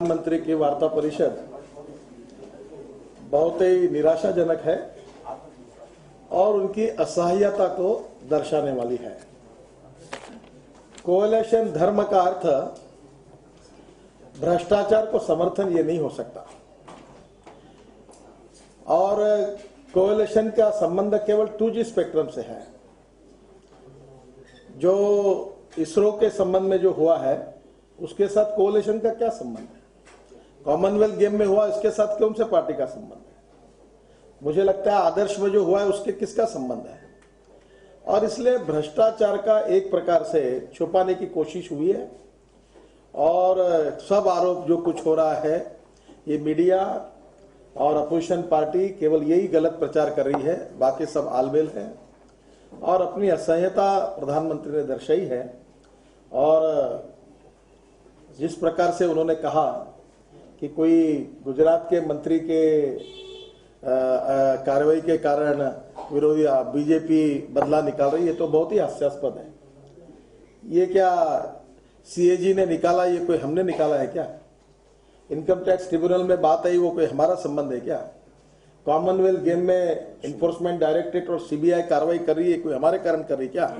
प्रधानमंत्री की वार्ता परिषद बहुत ही निराशाजनक है और उनकी असहायता को दर्शाने वाली है। कोएलिशन धर्म का अर्थ भ्रष्टाचार को समर्थन ये नहीं हो सकता और कोएलिशन का संबंध केवल 2G स्पेक्ट्रम से है। जो इसरो के संबंध में जो हुआ है उसके साथ कोएलिशन का क्या संबंध है? कॉमनवेल्थ गेम में हुआ इसके साथ कौन से पार्टी का संबंध है? मुझे लगता है आदर्श में जो हुआ है उसके किसका संबंध है? और इसलिए भ्रष्टाचार का एक प्रकार से छुपाने की कोशिश हुई है और सब आरोप जो कुछ हो रहा है ये मीडिया और अपोजिशन पार्टी केवल यही गलत प्रचार कर रही है, बाकी सब आलबेल है और अपनी असहायता प्रधानमंत्री ने दर्शाई है। और जिस प्रकार से उन्होंने कहा कि कोई गुजरात के मंत्री के कार्रवाई के कारण विरोधी बीजेपी बदला निकाल रही है, तो बहुत ही हास्यास्पद है। ये क्या सीएजी ने निकाला, ये कोई हमने निकाला है क्या? इनकम टैक्स ट्रिब्यूनल में बात आई, वो कोई हमारा संबंध है क्या? कॉमनवेल्थ गेम में इन्फोर्समेंट डायरेक्टरेट और सीबीआई कार्रवाई कर रही है, कोई हमारे कारण कर रही है क्या?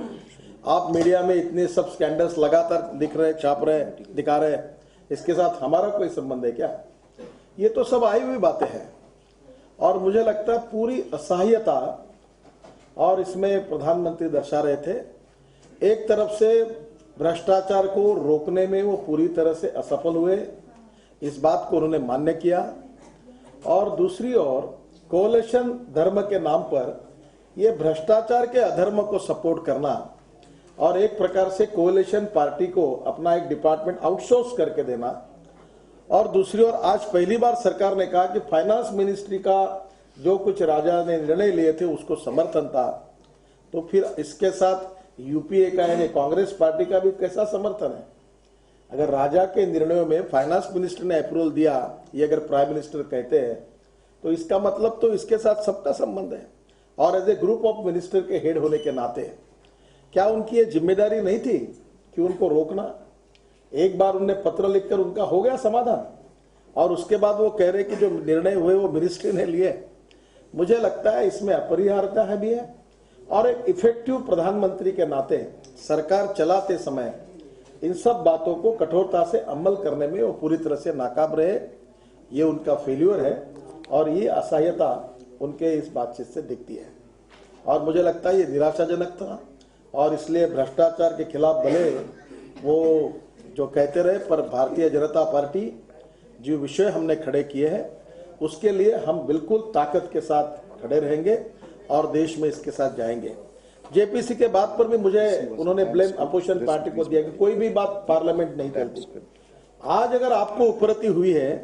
आप मीडिया में इतने सब स्कैंडल्स लगातार दिख रहे, छाप रहे, दिखा रहे, इसके साथ हमारा कोई संबंध है क्या? ये तो सब आई हुई बातें हैं और मुझे लगता है पूरी असहायता और इसमें प्रधानमंत्री दर्शा रहे थे। एक तरफ से भ्रष्टाचार को रोकने में वो पूरी तरह से असफल हुए, इस बात को उन्होंने मान्य किया, और दूसरी ओर कोएलिशन धर्म के नाम पर ये भ्रष्टाचार के अधर्म को सपोर्ट करना और एक प्रकार से कोएलिशन पार्टी को अपना एक डिपार्टमेंट आउटसोर्स करके देना, और दूसरी ओर आज पहली बार सरकार ने कहा कि फाइनेंस मिनिस्ट्री का जो कुछ राजा ने निर्णय लिए थे उसको समर्थन था, तो फिर इसके साथ यूपीए का यानी कांग्रेस पार्टी का भी कैसा समर्थन है? अगर राजा के निर्णयों में फाइनेंस मिनिस्टर ने अप्रूवल दिया, ये अगर प्राइम मिनिस्टर कहते हैं, तो इसका मतलब तो इसके साथ सबका संबंध है। और as a group of minister के हेड होने के नाते क्या उनकी ये जिम्मेदारी नहीं थी कि उनको रोकना? एक बार उन्हें पत्र लिखकर उनका हो गया समाधान और उसके बाद वो कह रहे कि जो निर्णय हुए वो मिनिस्ट्री ने लिए। मुझे लगता है इसमें अपरिहार्यता है भी है और एक इफेक्टिव प्रधानमंत्री के नाते सरकार चलाते समय इन सब बातों को कठोरता से अमल करने में वो पूरी तरह से नाकाम रहे। ये उनका फेल्यूर है और ये असहायता उनके इस बातचीत से दिखती है और मुझे लगता है ये निराशाजनक था। और इसलिए भ्रष्टाचार के खिलाफ भले वो जो कहते रहे, पर भारतीय जनता पार्टी जो विषय हमने खड़े किए हैं उसके लिए हम बिल्कुल ताकत के साथ खड़े रहेंगे और देश में इसके साथ जाएंगे। जेपीसी के बात पर भी मुझे उन्होंने ब्लेम अपोजिशन पार्टी को दिया कि कोई भी बात पार्लियामेंट नहीं करती। आज अगर आपको उपलब्धि हुई है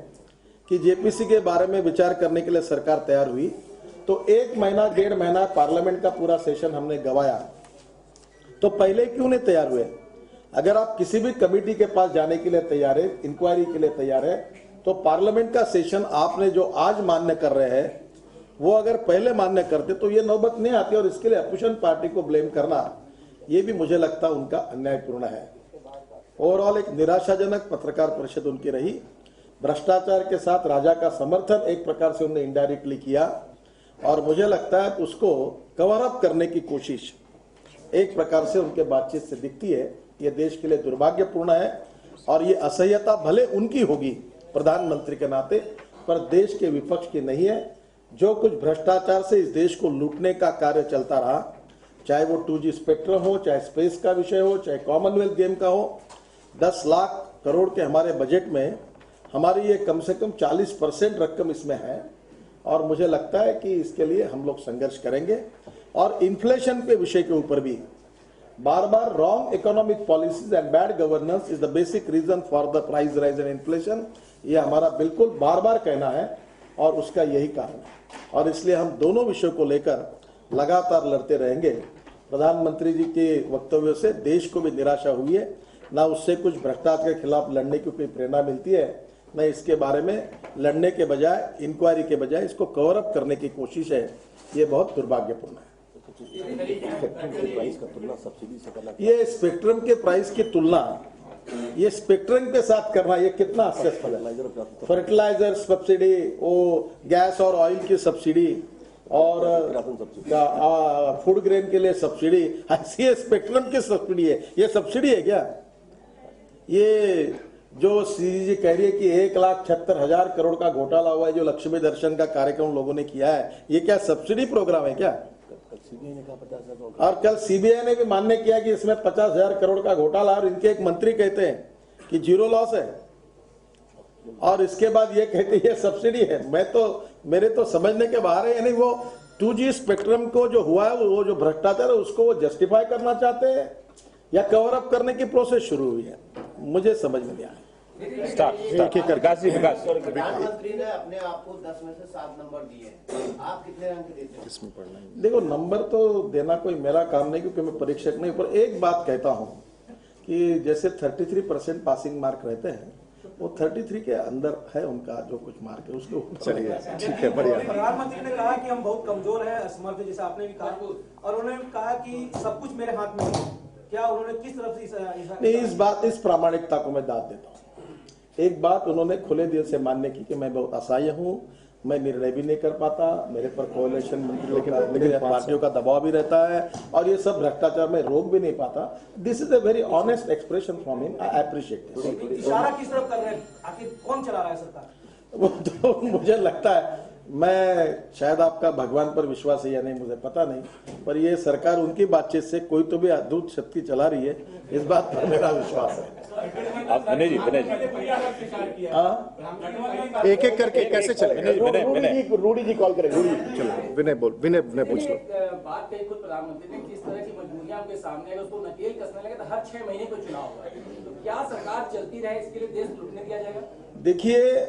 कि जेपीसी के बारे में विचार करने के लिए सरकार तैयार हुई, तो 1 महीना 1.5 महीना पार्लियामेंट का पूरा सेशन हमने गवाया, तो पहले क्यों नहीं तैयार हुए? अगर आप किसी भी कमेटी के पास जाने के लिए तैयार है, इंक्वायरी के लिए तैयार है, तो पार्लियामेंट का सेशन आपने जो आज मान्य कर रहे हैं वो अगर पहले मान्य करते तो ये नौबत नहीं आती। और इसके लिए अपोजिशन पार्टी को ब्लेम करना ये भी मुझे लगता है उनका अन्यायपूर्ण है। ओवरऑल एक निराशाजनक पत्रकार परिषद उनकी रही। भ्रष्टाचार के साथ राजा का समर्थन एक प्रकार से उन्होंने इनडायरेक्टली किया और मुझे लगता है उसको कवर अप करने की कोशिश एक प्रकार से उनके बातचीत से दिखती है। ये देश के लिए दुर्भाग्यपूर्ण है और ये असहायता भले उनकी होगी प्रधानमंत्री के नाते, पर देश के विपक्ष की नहीं है। जो कुछ भ्रष्टाचार से इस देश को लूटने का कार्य चलता रहा, चाहे वो 2G स्पेक्ट्रम हो, चाहे स्पेस का विषय हो, चाहे कॉमनवेल्थ गेम का हो, 10 लाख करोड़ के हमारे बजट में हमारी ये कम से कम 40% रकम इसमें है और मुझे लगता है कि इसके लिए हम लोग संघर्ष करेंगे। और इन्फ्लेशन के विषय के ऊपर भी बार बार wrong economic policies and bad governance is the basic reason for the price rise and inflation, ये हमारा बिल्कुल बार बार कहना है और उसका यही कारण है और इसलिए हम दोनों विषयों को लेकर लगातार लड़ते रहेंगे। प्रधानमंत्री जी के वक्तव्यों से देश को भी निराशा हुई है, ना उससे कुछ भ्रष्टाचार के खिलाफ लड़ने की कोई प्रेरणा मिलती है, न इसके बारे में लड़ने के बजाय, इंक्वायरी के बजाय इसको कवर अप करने की कोशिश है। ये बहुत दुर्भाग्यपूर्ण है। स्पेक्ट्रम के प्राइस का तुलना सब्सिडी से करना, ये स्पेक्ट्रम के प्राइस की तुलना ये स्पेक्ट्रम के साथ करना ये कितना हास्यास्पद है। फर्टिलाइजर सब्सिडी, वो गैस और ऑयल की सब्सिडी और फूड ग्रेन के लिए सब्सिडी, ऐसी स्पेक्ट्रम की सब्सिडी है। ये सब्सिडी है क्या? ये जो सीजी कह रही है कि 1,76,000 करोड़ का घोटाला हुआ है, जो लक्ष्मी दर्शन का कार्यक्रम लोगों ने किया है, ये क्या सब्सिडी प्रोग्राम है क्या? और कल सीबीआई ने भी मान्य किया कि इसमें 50,000 करोड़ का घोटाला, और इनके एक मंत्री कहते हैं कि जीरो लॉस है, और इसके बाद ये कहते हैं ये सब्सिडी है। मेरे तो समझने के बाहर है। यानी वो 2G स्पेक्ट्रम को जो हुआ है, वो जो भ्रष्टाचार है उसको वो जस्टिफाई करना चाहते हैं या कवर अप करने की प्रोसेस शुरू हुई है, मुझे समझ में नहीं आया। प्रधानमंत्री ने अपने आप को 10 में से 7 नंबर दिए, आप कितने रंग देते हैं? देखो, नंबर तो देना कोई मेरा काम नहीं, क्योंकि मैं परीक्षक नहीं, पर एक बात कहता हूं कि जैसे 33% पासिंग मार्क रहते हैं, वो 33 के अंदर है उनका जो कुछ मार्क है, उसके ऊपर। चलिए, ठीक है, बढ़िया। प्रधानमंत्री ने कहा कि हम बहुत कमजोर हैं, असमर्थ, जैसे आपने भी कहा, और उन्होंने कहा कि सब कुछ मेरे हाथ में है। क्या उन्होंने किस तरफ से इस प्रामाणिकता को मैं दाद देता हूँ। एक बात उन्होंने खुले दिल से मान्य की कि मैं बहुत असहाय हूँ, मैं निर्णय भी नहीं कर पाता, मेरे पर कोalition मंत्रियों पार्टियों का दबाव भी रहता है, और ये सब भ्रष्टाचार में रोक भी नहीं पाता। This is a very honest expression from him, I appreciate this. इशारा किस तरफ कर रहे हैं, आखिर कौन चला रहा है सरकार? वो तो मुझे लगता है, मैं शायद आपका भगवान पर विश्वास है या नहीं मुझे पता नहीं, पर ये सरकार उनकी बातचीत से कोई तो भी अद्भुत शक्ति चला रही है, इस बात पर मेरा विश्वास है। विनय जी एक एक करके कैसे चले? रूडी जी कॉल करें। रूडी जी, चलो विनय पूछ लो। बात कही खुद प्रधानमंत्री ने, किस तरह की मजबूरियां आपके सामने है, उसको नकेल कसने लगे तो हर 6 महीने को चुनाव होगा, तो क्या सरकार चलती रहे, इसके लिए देश लूटने दिया जाएगा? देखिए,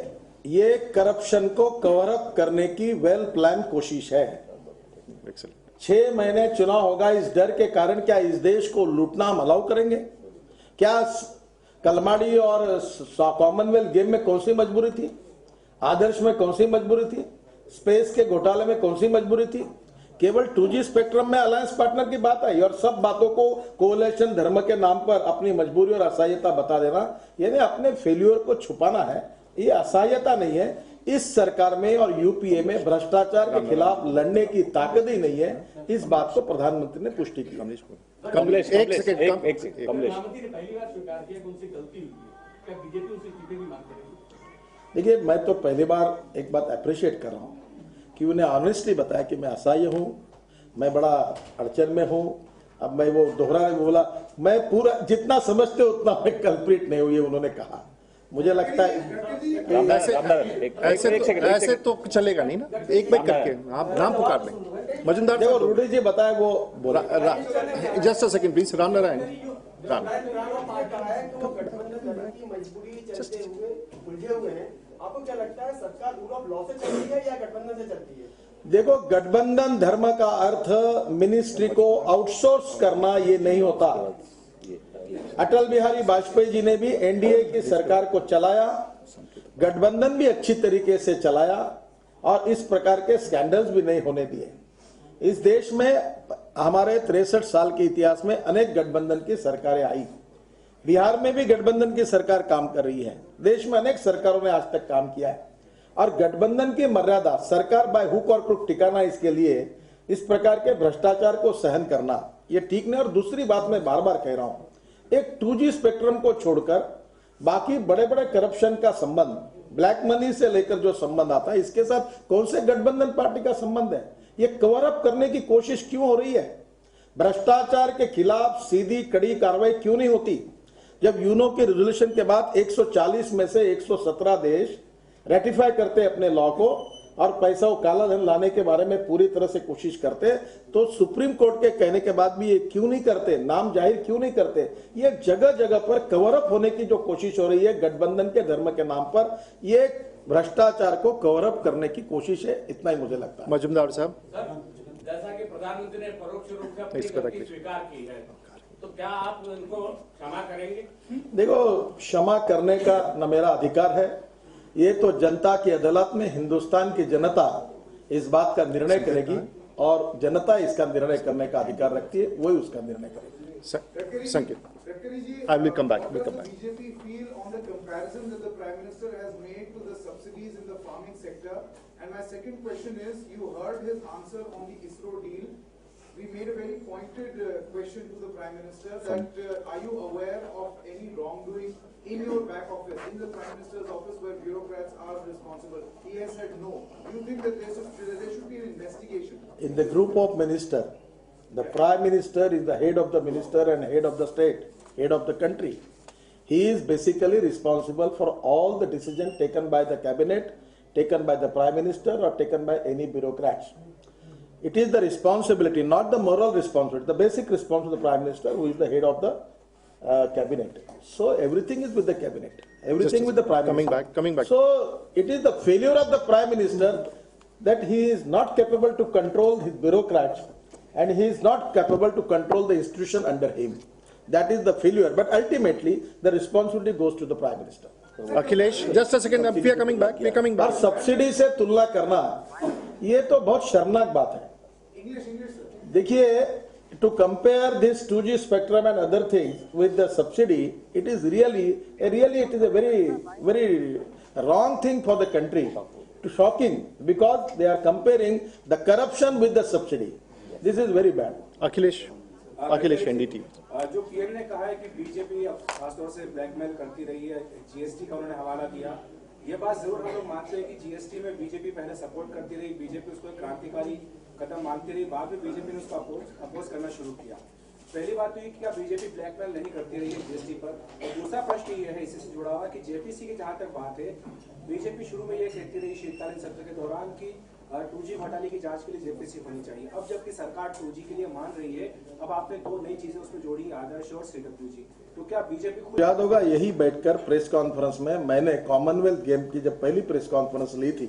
ये करप्शन को कवर अप करने की वेल प्लान कोशिश है। 6 महीने चुनाव होगा, इस डर के कारण क्या इस देश को लूटना हम अलाउ करेंगे? क्या कलमाड़ी और कॉमनवेल्थ गेम में कौन सी मजबूरी थी? आदर्श में कौन सी मजबूरी थी? स्पेस के घोटाले में कौन सी मजबूरी थी? केवल 2G स्पेक्ट्रम में अलायंस पार्टनर की बात आई, और सब बातों को कोalition धर्म के नाम पर अपनी मजबूरी और असहायता बता देना, यानी अपने फेल्यूर को छुपाना है। ये असहायता नहीं है। इस सरकार में और यूपीए में भ्रष्टाचार के खिलाफ लड़ने की ताकत ही नहीं है। इस बात को प्रधानमंत्री ने पुष्टि की। कमलेश, एक सेकंड, कमलेश, पहली बार स्वीकार किया कि उनसे गलती हुई है, क्या बीजेपी उनसे इस्तीफे की मांग करेगी? देखिए, मैं तो पहली बार एक बात अप्रिशिएट कर रहा हूँ कि उन्हें ऑनेस्टली बताया कि मैं असहाय हूँ, मैं बड़ा अड़चन में हूँ। अब मैं वो दोहरा बोला, मैं पूरा जितना समझते उतना मैं कल्प्रिट नहीं हुई, उन्होंने कहा। मुझे लगता है ऐसे तो चलेगा नहीं ना, एक बैक करके आप नाम पुकार लें। मजुमदार देखो, रूडी जी बताए, वो बोला। Just a second please, Ram Narayan. उलझे हुए हैं, आपको क्या लगता है सरकार रूल ऑफ लॉ से चलती है या गठबंधन से चलती है? देखो, गठबंधन धर्म का अर्थ मिनिस्ट्री को आउटसोर्स करना ये नहीं होता। अटल बिहारी वाजपेयी जी ने भी एनडीए की सरकार को चलाया, गठबंधन भी अच्छी तरीके से चलाया, और इस प्रकार के स्कैंडल्स भी नहीं होने दिए। इस देश में हमारे 63 साल के इतिहास में अनेक गठबंधन की सरकारें आई। बिहार में भी गठबंधन की सरकार काम कर रही है। देश में अनेक सरकारों ने आज तक काम किया है, और गठबंधन की मर्यादा सरकार बाय हुक और क्रुक टिकाना, इसके लिए इस प्रकार के भ्रष्टाचार को सहन करना ये ठीक नहीं। और दूसरी बात मैं बार बार कह रहा हूं, एक 2G स्पेक्ट्रम को छोड़कर बाकी बड़े बड़े करप्शन का संबंध, ब्लैक मनी से लेकर जो संबंध आता है, इसके साथ कौन से गठबंधन पार्टी का संबंध है? ये कवर अप करने की कोशिश क्यों हो रही है? भ्रष्टाचार के खिलाफ सीधी कड़ी कार्रवाई क्यों नहीं होती? जब यूनो के रेजोल्यूशन के बाद 140 में से 117 देश रेटिफाई करते अपने लॉ को, और पैसा और काला धन लाने के बारे में पूरी तरह से कोशिश करते, तो सुप्रीम कोर्ट के कहने के बाद भी ये क्यों नहीं करते? नाम जाहिर क्यों नहीं करते? ये जगह जगह पर कवर अप होने की जो कोशिश हो रही है गठबंधन के धर्म के नाम पर, ये भ्रष्टाचार को कवर अप करने की कोशिश है। इतना ही मुझे लगता है। मजुमदार साहब, जैसा कि प्रधानमंत्री ने परोक्ष रूप से अपनी गलती स्वीकार की है, तो क्या आप उनको क्षमा करेंगे? देखो, क्षमा करने का न मेरा अधिकार है, ये तो जनता की अदालत में हिंदुस्तान की जनता इस बात का निर्णय करेगी, और जनता इसका निर्णय करने का अधिकार रखती है, वही उसका निर्णय करेगी। Sanket. I will come back. We'll come back. BJP feel on the comparison that the Prime Minister has made to the subsidies in the farming sector? And my second question is, you heard his answer on the ISRO deal. We made a very pointed question to the Prime Minister that are you aware of any wrongdoing in your back office, in the Prime Minister's office where bureaucrats are responsible? He has said no. Do you think that there should be an investigation? In the group of minister, the Prime Minister is the head of the minister and head of the state, head of the country. He is basically responsible for all the decisions taken by the cabinet, taken by the Prime Minister or taken by any bureaucrats. It is the responsibility, not the moral responsibility, the basic responsibility of the Prime Minister, who is the head of the cabinet. So everything is with the cabinet, everything with the Prime Minister. Coming back. So it is the failure of the Prime Minister that he is not capable to control his bureaucrats and he is not capable to control the institution under him. That is the failure. But ultimately, the responsibility goes to the Prime Minister. Akhilesh, just a second. We are coming back. We are coming back. और subsidy से तुलना करना ये तो बहुत शर्मनाक बात है. English, sir. देखिए, to compare this 2G spectrum and other things with the subsidy, it is really a very wrong thing for the country. Shocking, because they are comparing the corruption with the subsidy. This is very bad. Akhilesh, NDT. जो PM ने कहा है कि BJP खासतौर से blackmail करती रही है, जीएसटी का उन्होंने हवाला दिया. ये बात जरूर हम लोग मानते हैं कि जीएसटी में बीजेपी पहले सपोर्ट करती रही, बीजेपी उसको एक क्रांतिकारी कदम मानती रही, बाद में बीजेपी ने उसको अपोज करना शुरू किया. पहली बात तो ये कि क्या बीजेपी ब्लैकमेल नहीं करती रही है जीएसटी पर. और दूसरा प्रश्न ये है इसी से जुड़ा हुआ कि जेपीसी की जहां तक बात है, बीजेपी शुरू में ये कहती रही शीतकालीन सत्र के दौरान की 2G घोटाले की जांच के लिए जेपीसी होनी चाहिए. अब जबकि सरकार 2G के लिए मान रही है, अब आपने दो नई चीजें उसमें जोड़ी, आदर्श और CWG. तो क्या बीजेपी खुद याद होगा, यही बैठकर प्रेस कॉन्फ्रेंस में मैंने कॉमनवेल्थ गेम की जब पहली प्रेस कॉन्फ्रेंस ली थी,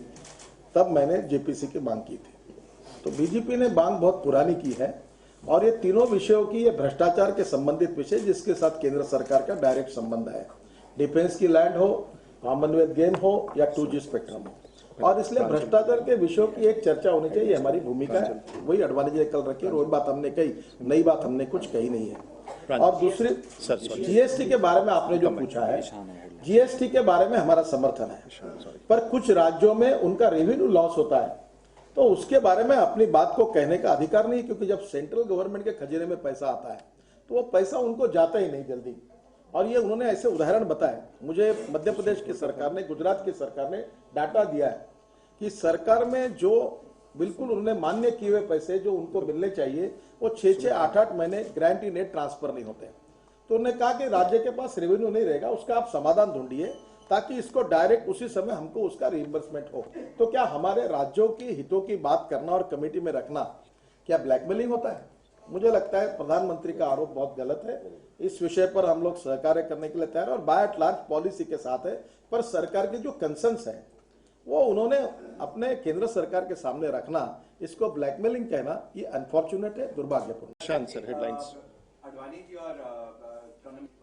तब मैंने जेपीसी की मांग की थी. तो बीजेपी ने मांग बहुत पुरानी की है और ये तीनों विषयों की, ये भ्रष्टाचार के संबंधित विषय जिसके साथ केंद्र सरकार का डायरेक्ट संबंध है, डिफेंस की लैंड हो, कॉमनवेल्थ गेम हो या 2G स्पेक्ट्रम हो. और इसलिए भ्रष्टाचार के विषयों की एक चर्चा होनी चाहिए, हमारी भूमिका है. वही अडवाणी जी कल रखी, रोज बात हमने कही, नई बात हमने कुछ कही नहीं है. और दूसरी, जीएसटी के बारे में आपने जो पूछा है, जीएसटी के बारे में हमारा समर्थन है, पर कुछ राज्यों में उनका रेवेन्यू लॉस होता है, तो उसके बारे में अपनी बात को कहने का अधिकार नहीं, क्योंकि जब सेंट्रल गवर्नमेंट के खजाने में पैसा आता है तो वो पैसा उनको जाता ही नहीं जल्दी. और ये उन्होंने ऐसे उदाहरण बताए. मुझे मध्य प्रदेश की सरकार ने, गुजरात की सरकार ने डाटा दिया है कि सरकार में जो बिल्कुल उन्होंने मान्य किए हुए पैसे जो उनको मिलने चाहिए, वो 6-6, 8-8 महीने ग्रांटी नेट ट्रांसफर नहीं होते. तो उन्होंने कहा कि राज्य के पास रेवेन्यू नहीं रहेगा, उसका आप समाधान ढूंढिए ताकि इसको डायरेक्ट उसी समय हमको उसका रिइंबर्समेंट हो. तो क्या हमारे राज्यों की हितों की बात करना और कमेटी में रखना क्या ब्लैकमेलिंग होता है? मुझे लगता है प्रधानमंत्री का आरोप बहुत गलत है. इस विषय पर हम लोग सहकार्य करने के लिए तैयार और बाय एट लार्ज पॉलिसी के साथ है, पर सरकार के जो कंसर्न्स है वो उन्होंने अपने केंद्र सरकार के सामने रखना, इसको ब्लैकमेलिंग कहना, ये अनफॉर्चुनेट है, दुर्भाग्यपूर्ण. Shan sir, headlines. Advani ji or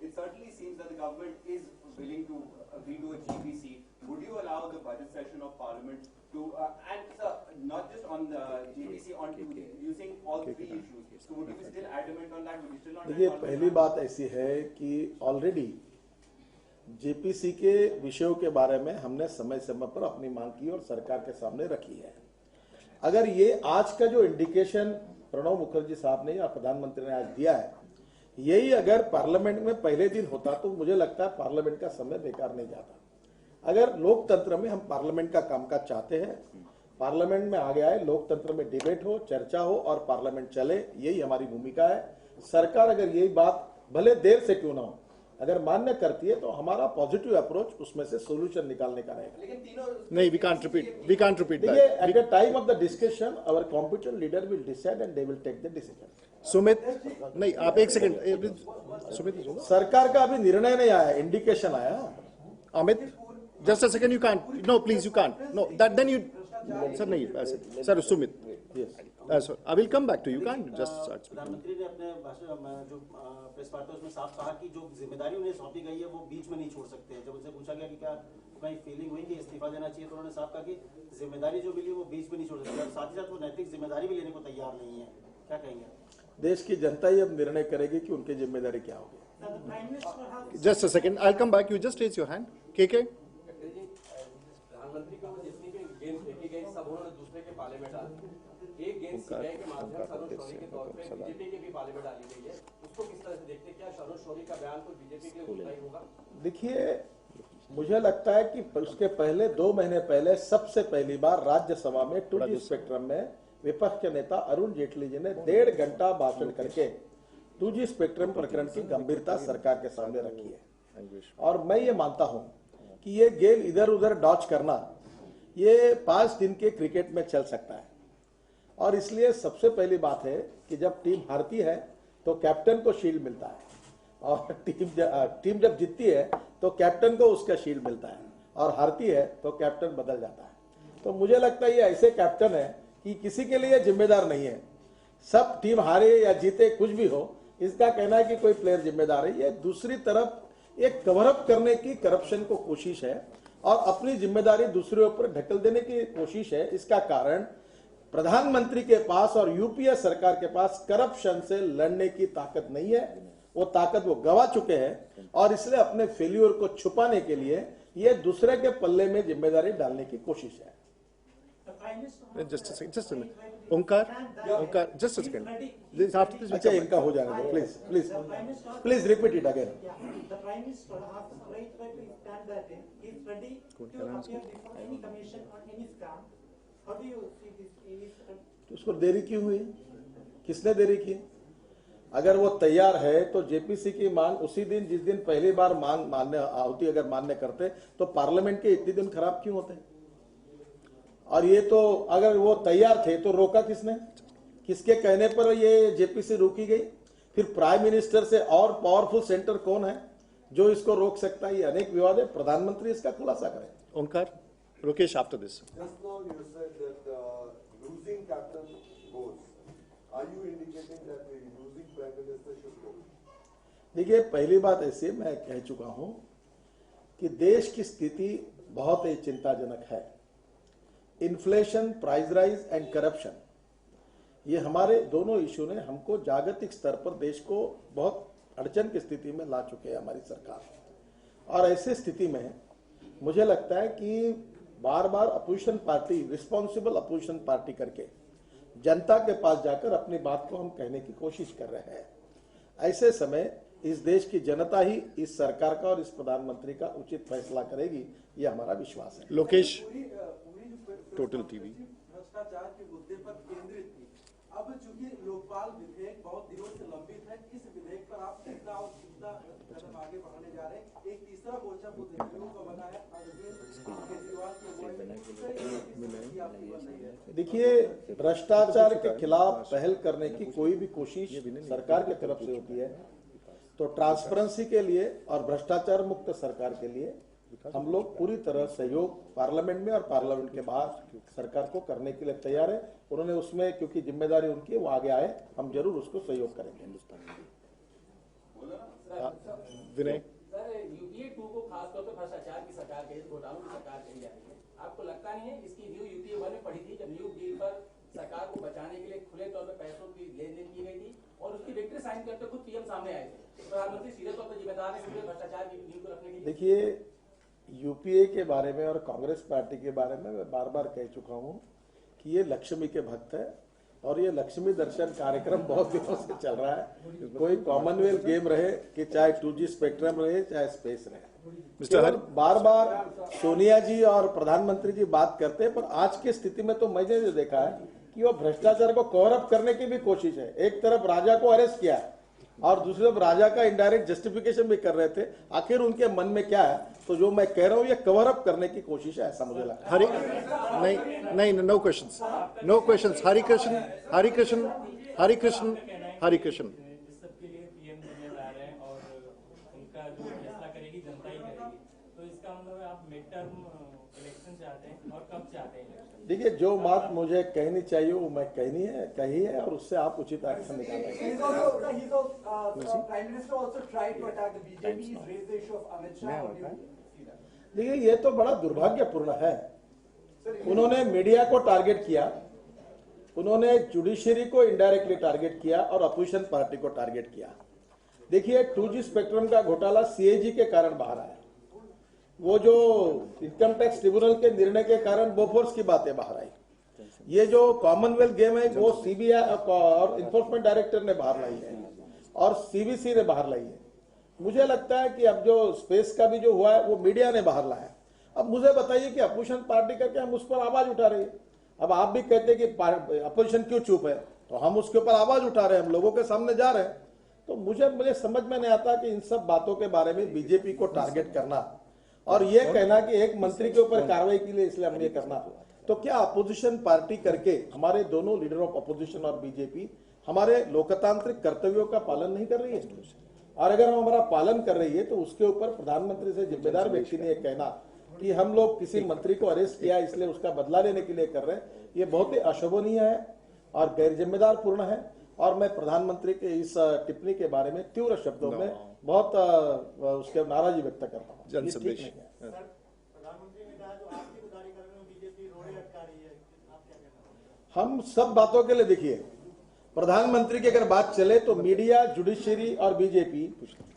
it certainly seems that the government is willing to agree to a GPC. Would you allow the budget session of Parliament to and not just on the GPC, on using all three issues? So would you be still adamant on that? Would you still not? देखिए, पहली बात ऐसी है कि already JPC के विषयों के बारे में हमने समय समय पर अपनी मांग की और सरकार के सामने रखी है. अगर ये आज का जो इंडिकेशन प्रणब मुखर्जी साहब ने या प्रधानमंत्री ने आज दिया है, यही अगर पार्लियामेंट में पहले दिन होता तो मुझे लगता है पार्लियामेंट का समय बेकार नहीं जाता. अगर लोकतंत्र में हम पार्लियामेंट का कामकाज चाहते हैं, पार्लियामेंट में आगे आए, लोकतंत्र में डिबेट हो, चर्चा हो और पार्लियामेंट चले, यही हमारी भूमिका है. सरकार अगर यही बात भले देर से क्यों ना हो, अगर मान्य करती है तो हमारा पॉजिटिव अप्रोच उसमें से सोल्यूशन निकालने का रहेगा. लेकिन तीनों नहीं, we can't repeat देखिए, that. at the time of the discussion our competent leader will decide and they will take the decision. Sumit, नहीं आप एक सेकंड. सुमित, सरकार का अभी निर्णय नहीं आया, इंडिकेशन आया. Amit, just a second, you can't. No, please, you can't. No, that then you. Sir, नहीं ऐसे. Sir, Sumit. Yes. Sir, I will come back to you. You can't just start speaking. प्रधानमंत्री ने अपने भाषण में जो प्रेस वार्ता उसमें साफ कहा कि जो जिम्मेदारी उन्हें सौंपी गई है वो बीच में नहीं छोड़ सकते हैं. जब उनसे पूछा गया कि क्या कहीं फीलिंग हुई कि इस्तीफा देना चाहिए, तो उन्होंने साफ कहा कि जिम्मेदारी जो मिली वो बीच में नहीं छोड़ सकते और साथ ही साथ वो नैतिक जिम्मेदारी भी लेने को तैयार नहीं है. क्या कहेंगे? देश की जनता ही अब निर्णय करेगी कि उनकी जिम्मेदारी क्या होगी। Just a second, I'll come back. You just raise your hand. KK? प्रधानमंत्री को जितनी भी गेंद फेंकी गई सब उन्होंने दूसरे के पाले में डाल दी। एक गेंद सीबीआई के माध्यम से शरण शौरी के तौर पे बीजेपी के भी पाले में डाली गई है, उसको किस तरह से देखते, क्या शरण शौरी का बयान कोई बीजेपी के लिए उचित होगा? देखिए, मुझे लगता है कि उसके पहले 2 महीने पहले सबसे पहली बार राज्यसभा में 2G स्पेक्ट्रम में विपक्ष के नेता अरुण जेटली जी ने 1.5 घंटा भाषण करके 2G स्पेक्ट्रम प्रकरण की गंभीरता सरकार के सामने रखी है। और मैं ये मानता हूं कि ये गेम इधर उधर डॉच करना ये 5 दिन के क्रिकेट में चल सकता है। और इसलिए सबसे पहली बात है कि जब टीम हारती है तो कैप्टन को शील्ड मिलता है, और टीम जब जीतती है तो कैप्टन को उसका शील्ड मिलता है, और हारती है तो कैप्टन बदल जाता है। तो मुझे लगता है ये ऐसे कैप्टन है कि किसी के लिए जिम्मेदार नहीं है। सब टीम हारे या जीते कुछ भी हो, इसका कहना है कि कोई प्लेयर जिम्मेदार है। ये दूसरी तरफ एक कवरअप करने की करप्शन को कोशिश है और अपनी जिम्मेदारी दूसरे ऊपर ढकेल देने की कोशिश है। इसका कारण प्रधानमंत्री के पास और यूपीए सरकार के पास करप्शन से लड़ने की ताकत नहीं है। वो ताकत वो गवा चुके हैं और इसलिए अपने फेल्यूर को छुपाने के लिए ये दूसरे के पल्ले में जिम्मेदारी डालने की कोशिश है। Just a second, just a minute. Omkar, just a second. This, after this, we अच्छा, come इनका हो जाने दो, please repeat it again. The Prime Minister has right to stand that he is ready to appear before any commission on any scam. How do you see this? तो उसको देरी क्यों हुई? किसने देरी की? अगर वो तैयार है तो जेपीसी की मांग उसी दिन जिस दिन पहली बार मांग मान्य होती, अगर मान्य करते तो पार्लियामेंट के इतने दिन खराब क्यों होते? और ये तो अगर वो तैयार थे तो रोका किसने? किसके कहने पर ये जेपीसी रोकी गई? फिर प्राइम मिनिस्टर से और पावरफुल सेंटर कौन है जो इसको रोक सकता है? ये अनेक विवाद है, प्रधानमंत्री इसका खुलासा करें। Omkar, Rokesh, after this. Just now you said that losing captain goes. Are you indicating that the losing prime minister should go? देखिए, पहली बात ऐसी मैं कह चुका हूं कि देश की स्थिति बहुत ही चिंताजनक है। Inflation, price rise and corruption, ये हमारे दोनों इशू ने हमको जागतिक स्तर पर देश को बहुत अड़चन की स्थिति में ला चुके हैं हमारी सरकार। और ऐसी स्थिति में मुझे लगता है कि बार बार opposition party, responsible opposition party करके जनता के पास जाकर अपनी बात को हम कहने की कोशिश कर रहे हैं। ऐसे समय इस देश की जनता ही इस सरकार का और इस प्रधानमंत्री का उचित फैसला करेगी, ये हमारा विश्वास है। Lokesh, Total TV. भ्रष्टाचार के मुद्दे पर केंद्रित थी। अब चूंकि लोकपाल विधेयक बहुत दिनों से लंबित है, इस विधेयक पर आप कितना और कितना कदम आगे बढ़ाने जा रहे हैं? एक तीसरा मोर्चा बुद्धिजीवियों का बना है, केजरीवाल के। देखिए, भ्रष्टाचार के खिलाफ पहल करने की कोई भी कोशिश सरकार की तरफ से होती है तो ट्रांसपेरेंसी के लिए और भ्रष्टाचार मुक्त सरकार के लिए हम लोग पूरी तरह सहयोग पार्लियामेंट में और पार्लियामेंट के बाहर सरकार को करने के लिए तैयार है। उन्होंने उसमें, क्योंकि जिम्मेदारी उनकी है, वो आगे आए, हम जरूर उसको सहयोग करेंगे। Vinay. सर, यूपीए 2 को खासतौर पर भ्रष्टाचार की सरकार कही, घोटालों की सरकार कही जा रही है। आपको लगता नहीं है इसकी न्यू यूपीए 1 में पड़ी थी जब न्यू डील पर सरकार को बचाने के लिए खुले तौर पर पैसों की लेन देन की गई थी और उसकी विक्ट्री साइन करते खुद पीएम सामने आए थे। प्रधानमंत्री सीधे तौर पर जिम्मेदार है भ्रष्टाचार की नींव को रखने के लिए। देखिए, यूपीए के बारे में और कांग्रेस पार्टी के बारे में मैं बार बार कह चुका हूं कि ये लक्ष्मी के भक्त है और ये लक्ष्मी दर्शन कार्यक्रम बहुत दिनों से चल रहा है। कोई कॉमनवेल्थ गेम रहे कि चाहे 2G स्पेक्ट्रम रहे चाहे स्पेस रहे, मिस्टर बार बार सोनिया जी और प्रधानमंत्री जी बात करते हैं, पर आज की स्थिति में तो मैंने जो देखा है कि वो भ्रष्टाचार को कवर अप करने की भी कोशिश है। एक तरफ राजा को अरेस्ट किया और दूसरी तरफ राजा का इनडायरेक्ट जस्टिफिकेशन भी कर रहे थे। आखिर उनके मन में क्या है? तो जो मैं कह रहा हूं ये कवर अप करने की कोशिश है, ऐसा मुझे लगता है। नहीं, no questions. No questions. Hari Krishnan. सबके लिए पीएम जिम्मेदार है और उनका जो फैसला करेगी जनता ही करेगी, तो इसका मतलब आप मिड टर्म इलेक्शन चाहते हैं और कब चाहते हैं? देखिए, जो बात मुझे कहनी चाहिए वो मैं कही है और उससे आप उचित एक्शन निकालेंगे। देखिए, ये तो बड़ा दुर्भाग्यपूर्ण है। उन्होंने मीडिया को टारगेट किया, उन्होंने जुडिशरी को इनडायरेक्टली टारगेट किया और अपोजिशन पार्टी को टारगेट किया। देखिए 2G स्पेक्ट्रम का घोटाला CAG के कारण बाहर आया, वो जो इनकम टैक्स ट्रिब्यूनल के निर्णय के कारण बोफोर्स की बातें बाहर आई, ये जो कॉमनवेल्थ गेम है वो CBI और इन्फोर्समेंट डायरेक्टर ने बाहर लाई है और CVC ने बाहर लाई है। मुझे लगता है कि अब जो स्पेस का भी जो हुआ है वो मीडिया ने बाहर लाया। अब मुझे बताइए कि अपोजिशन पार्टी करके हम उस पर आवाज उठा रहे हैं। अब आप भी कहते हैं कि अपोजिशन क्यों चुप है, तो हम उसके ऊपर आवाज उठा रहे हैं, हम लोगों के सामने जा रहे हैं। तो मुझे समझ में नहीं आता कि इन सब बातों के बारे में बीजेपी को टारगेट करना और ये कहना कि एक मंत्री के ऊपर कार्रवाई के लिए इसलिए हम ये करना, तो क्या अपोजिशन पार्टी करके हमारे दोनों लीडर ऑफ अपोजिशन और बीजेपी हमारे लोकतांत्रिक कर्तव्यों का पालन नहीं कर रही है? और अगर हम हमारा पालन कर रही है तो उसके ऊपर प्रधानमंत्री से जिम्मेदार व्यक्ति ने यह कहना कि हम लोग किसी मंत्री को अरेस्ट किया इसलिए उसका बदला लेने के लिए कर रहे हैं, ये बहुत ही अशोभनीय है और गैर जिम्मेदार पूर्ण है। और मैं प्रधानमंत्री के इस टिप्पणी के बारे में तीव्र शब्दों में बहुत उसके नाराजगी व्यक्त करता हूँ। जन संदेश। प्रधानमंत्री ने कहा जो आपकी उदारी कर रहे हो बीजेपी रोड़े अटका रही है, आप क्या कहना? हम सब बातों के लिए देखिए, प्रधानमंत्री की अगर बात चले तो मीडिया, जुडिशरी और बीजेपी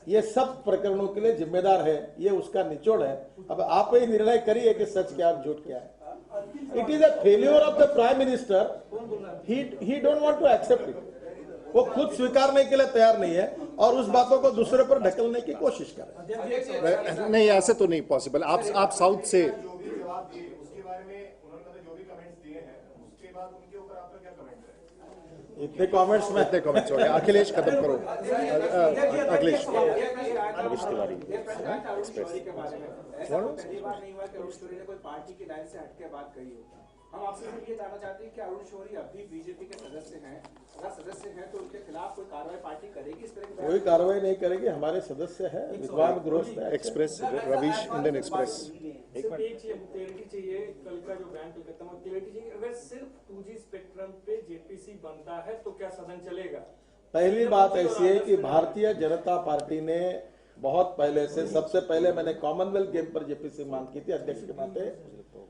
ये सब प्रकरणों के लिए जिम्मेदार है, ये उसका निचोड़ है। अब आप ही निर्णय करिए कि सच क्या और झूठ क्या है। It is a failure of the prime minister, he don't want to accept it. वो खुद स्वीकारने के लिए तैयार नहीं है और उस बातों को दूसरे पर ढकलने की कोशिश कर रहे हैं। नहीं, ऐसे तो नहीं पॉसिबल। आप साउथ से जो भी जवाब दिए उसके बारे में उन्होंने जो भी कमेंट्स दिए हैं उसके बाद उनके ऊपर आपका क्या कमेंट है? इतने कमेंट्स हो गए। अखिलेश खत्म करो। अखिलेश तिवारी पहली बार नहीं हुआ कि अरुण शौरी ने कोई पार्टी की लाइन से हटके बात कही हो। हम आपसे सिर्फ ये जानना चाहते हैं कि अरुण शौरी अभी बीजेपी के सदस्य हैं, अगर सदस्य हैं तो उनके खिलाफ कोई कार्रवाई पार्टी करेगी? इस तरह की कोई कार्रवाई नहीं करेगी, हमारे सदस्य है विद्वान growth express, Ravish, Indian express. एक क्लैरिटी चाहिए, कल का जो बयान कलकत्ता में क्लैरिटी चाहिए। अगर सिर्फ 2G स्पेक्ट्रम पे JPC बनता है तो क्या सदन चलेगा? पहली बात ऐसी है कि भारतीय जनता पार्टी ने बहुत पहले से, सबसे पहले मैंने कॉमनवेल्थ गेम पर JPC मांग की थी अध्यक्ष के नाते,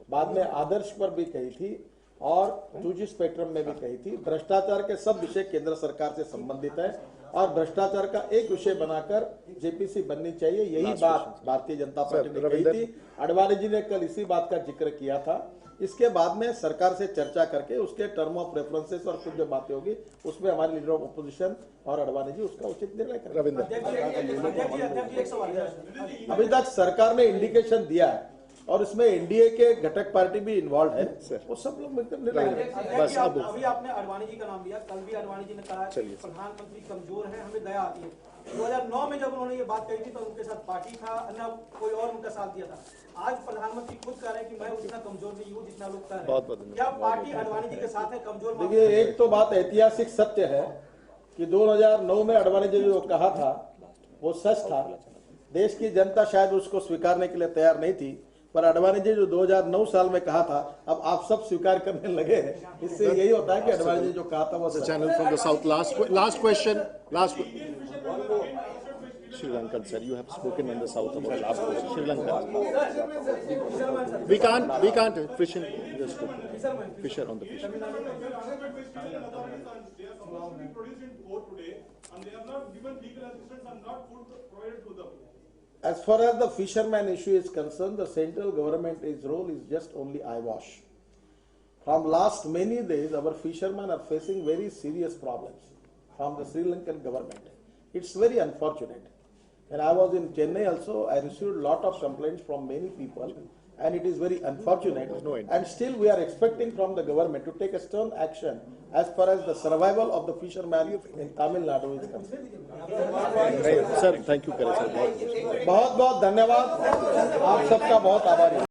बाद में आदर्श पर भी कही थी और 2G स्पेक्ट्रम में भी कही थी। भ्रष्टाचार के सब विषय केंद्र सरकार से संबंधित है और भ्रष्टाचार का एक विषय बनाकर JPC बननी चाहिए, यही बात भारतीय जनता पार्टी ने कही थी। अडवाणी जी ने कल इसी बात का जिक्र किया था। इसके बाद में सरकार से चर्चा करके उसके टर्म ऑफ रेफरेंसेस और कुछ जो बातें होगी उसमें हमारे लीडर ऑफ अपोजिशन और अडवाणी जी उसका उचित निर्णय करेंगे। रविंद्र, अभी तक सरकार ने इंडिकेशन दिया है और इसमें एनडीए के घटक पार्टी भी इन्वॉल्व है, वो सब लोग मिलकर निर्णय। बस अब अभी आपने अडवाणी जी का नाम लिया, कल भी अडवाणी जी ने कहा कि प्रधानमंत्री कमजोर है, हमें दया आती है। 2009 में जब उन्होंने ये बात कही थी तो उनके साथ पार्टी था, अन्य कोई और उनका साथ दिया था। आज प्रधानमंत्री खुद कह रहे हैं कि मैं उतना कमजोर नहीं हूँ जितना लोग कह रहे हैं। क्या पार्टी अडवाणी जी के साथ है कमजोर? देखिए, एक तो बात ऐतिहासिक सत्य है कि 2009 में अडवाणी जी जो कहा था वो सच था। देश की जनता शायद उसको स्वीकारने के लिए तैयार नहीं थी, पर अडवाणी जी जो 2009 साल में कहा था अब आप सब स्वीकार करने लगे हैं। इससे यही होता है कि अडवाणी जी जो कहा था वो channel from the south. Last question, Sri Lankan sir, you have spoken in the south about last question. Sri Lanka. We can't Fisher just Fisher on the Fisher. As far as the fisherman issue is concerned, the central government's role is just only eyewash. From last many days, our fishermen are facing very serious problems from the Sri Lankan government. It's very unfortunate. When I was in Chennai also, I received a lot of complaints from many people, and it is very unfortunate. And still we are expecting from the government to take a stern action as far as the survival of the fishermen in Tamil Nadu is concerned. Sir, thank you, Kare sir. बहुत बहुत धन्यवाद, आप सबका बहुत आभारी हूं।